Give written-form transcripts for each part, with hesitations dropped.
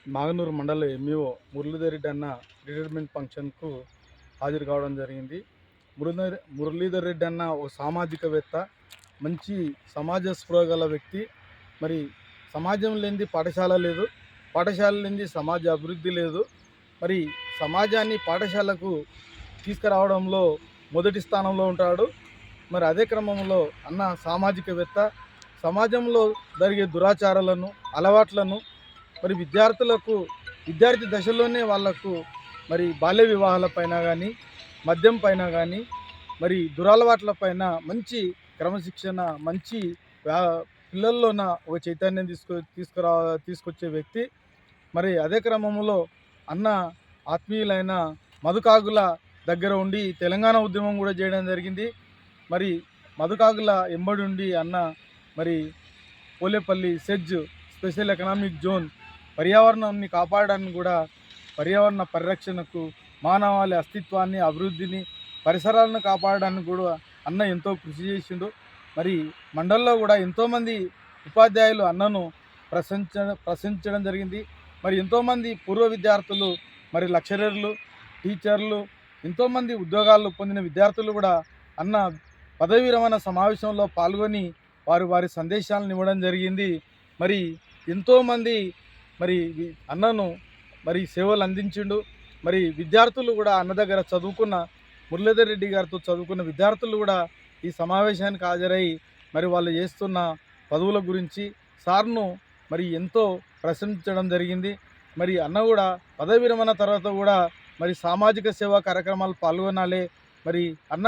మాగనూరు మండల ఎంఈఓ మురళీధర్ రెడ్డి అన్న రిటైర్మెంట్ ఫంక్షన్కు హాజరు కావడం జరిగింది. మురళీధర్ రెడ్డి అన్న ఒక సామాజికవేత్త, మంచి సమాజ స్పృహ గల వ్యక్తి. మరి సమాజం లేనిది పాఠశాల లేదు, పాఠశాల లేనిది సమాజ అభివృద్ధి లేదు. మరి సమాజాన్ని పాఠశాలకు తీసుకురావడంలో మొదటి స్థానంలో ఉంటాడు. మరి అదే క్రమంలో అన్న సామాజికవేత్త, సమాజంలో జరిగే దురాచారాలను, అలవాట్లను మరి విద్యార్థి దశలోనే వాళ్లకు మరి బాల్య వివాహాల పైన కానీ, మద్యం పైన కానీ, మరి దురలవాట్ల పైన మంచి క్రమశిక్షణ, మంచి పిల్లల్లోన ఒక చైతన్యం తీసుకొచ్చే వ్యక్తి. మరి అదే క్రమంలో అన్న ఆత్మీయులైన మధుకాగుల దగ్గర ఉండి తెలంగాణ ఉద్యమం కూడా చేయడం జరిగింది. మరి మధుకాగుల ఎంబడి ఉండి అన్న మరి Polepally SEZ special economic zone పర్యావరణాన్ని కాపాడడానికి కూడా, పర్యావరణ పరిరక్షణకు, మానవాళి అస్తిత్వాన్ని, అభివృద్ధిని, పరిసరాలను కాపాడడానికి కూడా అన్న ఎంతో కృషి చేసిండు. మరి మండలంలో కూడా ఎంతోమంది ఉపాధ్యాయులు అన్నను ప్రశంసించడం జరిగింది. మరి ఎంతోమంది పూర్వ విద్యార్థులు, మరి లెక్చరర్లు, టీచర్లు, ఎంతోమంది ఉద్యోగాలు పొందిన విద్యార్థులు కూడా అన్న పదవీ విరమణ సమావేశంలో పాల్గొని వారి సందేశాలను ఇవ్వడం జరిగింది. మరి ఎంతోమంది మరి అన్నను మరి సేవలు అందించిండు. మరి విద్యార్థులు కూడా అన్న దగ్గర చదువుకున్న, మురళీధర్ రెడ్డి గారితో చదువుకున్న విద్యార్థులు కూడా ఈ సమావేశానికి హాజరై మరి వాళ్ళు చేస్తున్న పదవుల గురించి సార్ను మరి ఎంతో ప్రశంసించడం జరిగింది. మరి అన్న కూడా పదవి విరమణ తర్వాత కూడా మరి సామాజిక సేవా కార్యక్రమాలు పాల్గొనాలి. మరి అన్న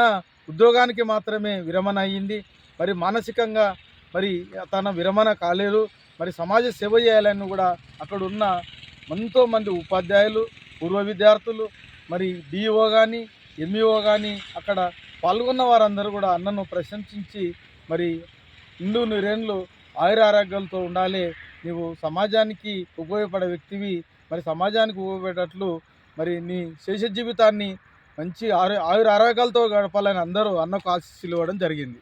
ఉద్యోగానికి మాత్రమే విరమణ అయ్యింది, మరి మానసికంగా మరి తన విరమణ కాలేదు. మరి సమాజ సేవ చేయాలని కూడా అక్కడ ఉన్న ఎంతోమంది ఉపాధ్యాయులు, పూర్వ విద్యార్థులు, మరి డిఈఓ కానీ, ఎంఈఓ కానీ అక్కడ పాల్గొన్న వారందరూ కూడా అన్నను ప్రశంసించి మరి నిండు నూరేళ్ళు ఆయురారోగ్యాలతో ఉండాలి, నీవు సమాజానికి ఉపయోగపడే వ్యక్తివి, మరి సమాజానికి ఉపయోగపడేటట్లు మరి నీ శేష జీవితాన్ని మంచి ఆయురారోగ్యాలతో గడపాలని అందరూ అన్నకు ఆశీస్సులు ఇవ్వడం జరిగింది.